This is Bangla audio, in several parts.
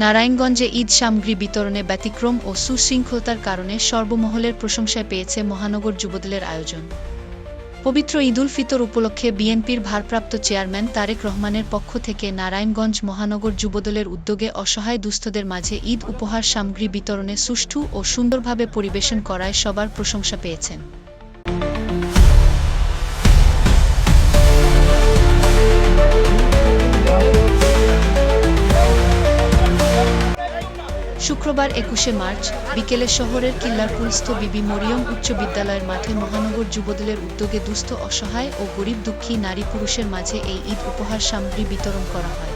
নারায়ণগঞ্জে ঈদ সামগ্রী বিতরণে ব্যতিক্রম ও সুশৃঙ্খলতার কারণে সর্বমহলের প্রশংসায় পেয়েছে মহানগর যুবদলের আয়োজন। পবিত্র ঈদুল ফিতর উপলক্ষে বিএনপির ভারপ্রাপ্ত চেয়ারম্যান তারেক রহমানের পক্ষ থেকে নারায়ণগঞ্জ মহানগর যুবদলের উদ্যোগে অসহায় দুস্থদের মাঝে ঈদ উপহার সামগ্রী বিতরণে সুষ্ঠু ও সুন্দরভাবে পরিবেশন করায় সবার প্রশংসা পেয়েছেন। শুক্রবার ২১শে মার্চ বিকেলে শহরের কিল্লারপুলস্থ বিবি মরিয়ম উচ্চ বিদ্যালয়ের মাঠে মহানগর যুবদলের উদ্যোগে দুস্থ অসহায় ও গরিব দুঃখী নারী পুরুষের মাঝে এই ঈদ উপহার সামগ্রী বিতরণ করা হয়।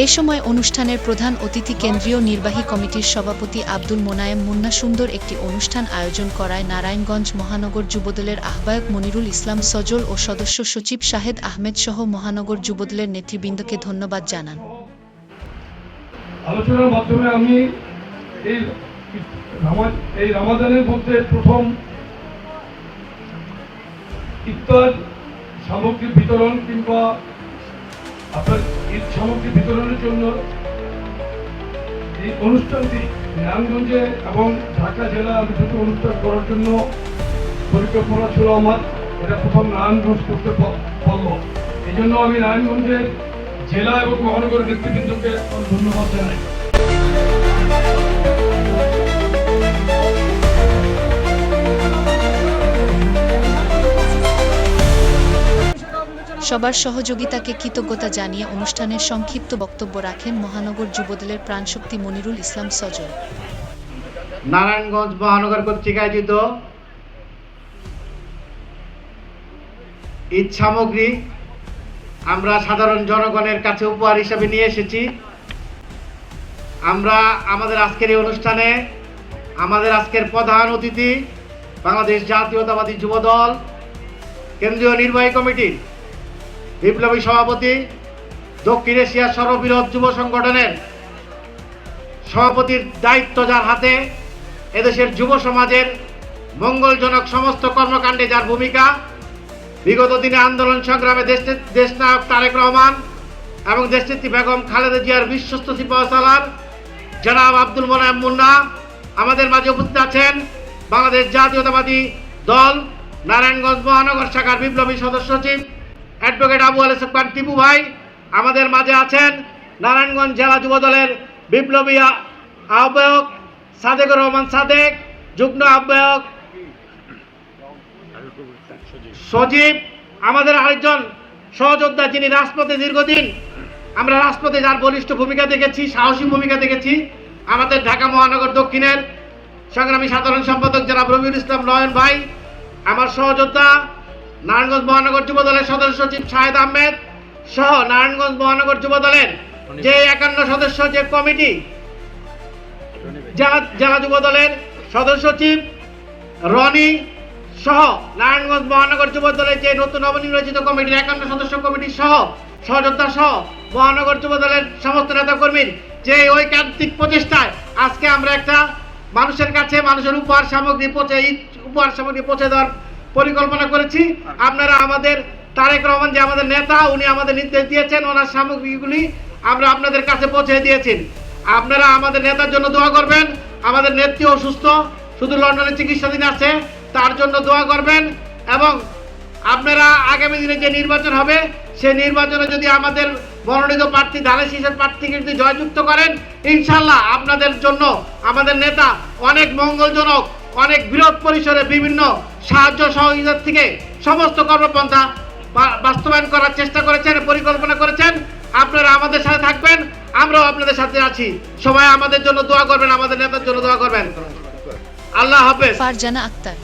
এ সময় অনুষ্ঠানের প্রধান অতিথি কেন্দ্রীয় নির্বাহী কমিটির সভাপতি আব্দুল মোনায়েম মুন্না সুন্দর একটি অনুষ্ঠান আয়োজন করায় নারায়ণগঞ্জ মহানগর যুবদলের আহ্বায়ক মনিরুল ইসলাম সজল ও সদস্য সচিব শাহেদ আহমেদ সহ মহানগর যুবদলের নেতৃবৃন্দকে ধন্যবাদ জানান। আলোচনার মাধ্যমে আমি এই রমাদানের মধ্যে প্রথম ইফতার সামগ্রী বিতরণ কিংবা আপনার ঈদ সামগ্রী বিতরণের জন্য এই অনুষ্ঠানটি নারায়ণগঞ্জে এবং ঢাকা জেলা দুটো অনুষ্ঠান করার জন্য পরিকল্পনা ছিল আমার। এটা প্রথম নারায়ণগঞ্জ করতে পারল। এই জন্য আমি নারায়ণগঞ্জের জেলা এবং মহানগরের নেতৃবৃন্দকে ধন্যবাদ জানাই। সবার সহযোগিতাকে কৃতজ্ঞতা জানিয়ে অনুষ্ঠানের সংক্ষিপ্ত বক্তব্য রাখেন মহানগর যুবদলের প্রাণশক্তি মনিরুল ইসলাম সজল। নারায়ণগঞ্জ মহানগর কর্তৃক আয়োজিত ঈদ সামগ্রী আমরা সাধারণ জনগণের কাছে উপহার হিসেবে নিয়ে এসেছি। আমরা আমাদের আজকের এই অনুষ্ঠানে আমাদের আজকের প্রধান অতিথি বাংলাদেশ জাতীয়তাবাদী যুবদল কেন্দ্রীয় নির্বাহী কমিটির বিপ্লবী সভাপতি, দক্ষিণ এশিয়ার সর্ববৃহৎ যুব সংগঠনের সভাপতির দায়িত্ব যার হাতে, এদেশের যুব সমাজের মঙ্গলজনক সমস্ত কর্মকাণ্ডে যার ভূমিকা, বিগত দিনে আন্দোলন সংগ্রামে দেশনায়ক তারেক রহমান এবং দেশনেত্রী বেগম খালেদা জিয়ার বিশ্বস্ত সিপাহসালার জনাব আব্দুল মোনায়েম মুন্না আমাদের মাঝে উপস্থিত আছেন। বাংলাদেশ জাতীয়তাবাদী দল নারায়ণগঞ্জ মহানগর শাখার বিপ্লবী সদস্য সচিব অ্যাডভোকেট আবু আলী সুবহান টিপু ভাই আমাদের মাঝে আছেন। নারায়ণগঞ্জ জেলা যুবদলের বিপ্লবী আহ্বায়ক সাদেকুর রহমান সাদেক, যুগ্ম আহ্বায়ক সজীব, আমাদের আরেকজন সহযোদ্ধা যিনি রাজপথে দীর্ঘদিন আমরা রাজপথে যার বলিষ্ঠ ভূমিকা দেখেছি, সাহসী ভূমিকা দেখেছি, আমাদের ঢাকা মহানগর দক্ষিণের সংগ্রামী সাধারণ সম্পাদক জনাব রবিউল ইসলাম নয়ন ভাই, আমার সহযোদ্ধা নারায়ণগঞ্জ মহানগর যুবদলের সদস্য সচিব শাহেদ আহমেদ সহ নারায়ণগঞ্জ মহানগর যুবদলের যে 51 সদস্য যে কমিটি, জেলা যুবদলের সদস্য সচিব রনি সহ নারায়ণগঞ্জ মহানগর যুবদলের যে নতুন নবনির্বাচিত কমিটির 51 সদস্য কমিটি সহ সহযোদ্ধা সহ মহানগর যুবদলের সমস্ত নেতাকর্মীর যে ঐকান্তিক প্রচেষ্টায় আজকে আমরা একটা মানুষের কাছে মানুষের উপহার সামগ্রী পৌঁছে দেওয়ার পরিকল্পনা করেছি। আপনারা আমাদের তারেক রহমান যে আমাদের নেতা, উনি আমাদের নির্দেশ দিয়েছেন, ওনার সামগ্রীগুলি আমরা আপনাদের কাছে পৌঁছে দিয়েছি। আপনারা আমাদের নেতার জন্য দোয়া করবেন। আমাদের নেত্রী অসুস্থ, শুধু লন্ডনে চিকিৎসাধীন আছে, তার জন্য দোয়া করবেন। এবং আপনারা আগামী দিনে যে নির্বাচন হবে সেই নির্বাচনে যদি আমাদের মনোনীত প্রার্থী ধানের শীষের প্রার্থীকে যদি জয়যুক্ত করেন, ইনশাল্লাহ আপনাদের জন্য আমাদের নেতা অনেক মঙ্গলজনক, অনেক বৃহৎ পরিসরে বিভিন্ন সাহায্য সহযোগিতার থেকে সমস্ত কর্মপন্থা বাস্তবায়ন করার চেষ্টা করেছেন, পরিকল্পনা করেছেন। আপনারা আমাদের সাথে থাকবেন, আমরাও আপনাদের সাথে আছি। সবাই আমাদের জন্য দোয়া করবেন, আমাদের নেতার জন্য দোয়া করবেন। আল্লাহ হাফেজ। ফারজানা আক্তার,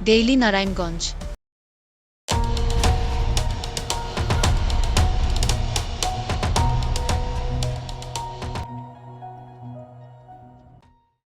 ডেইলি নারায়ণগঞ্জ।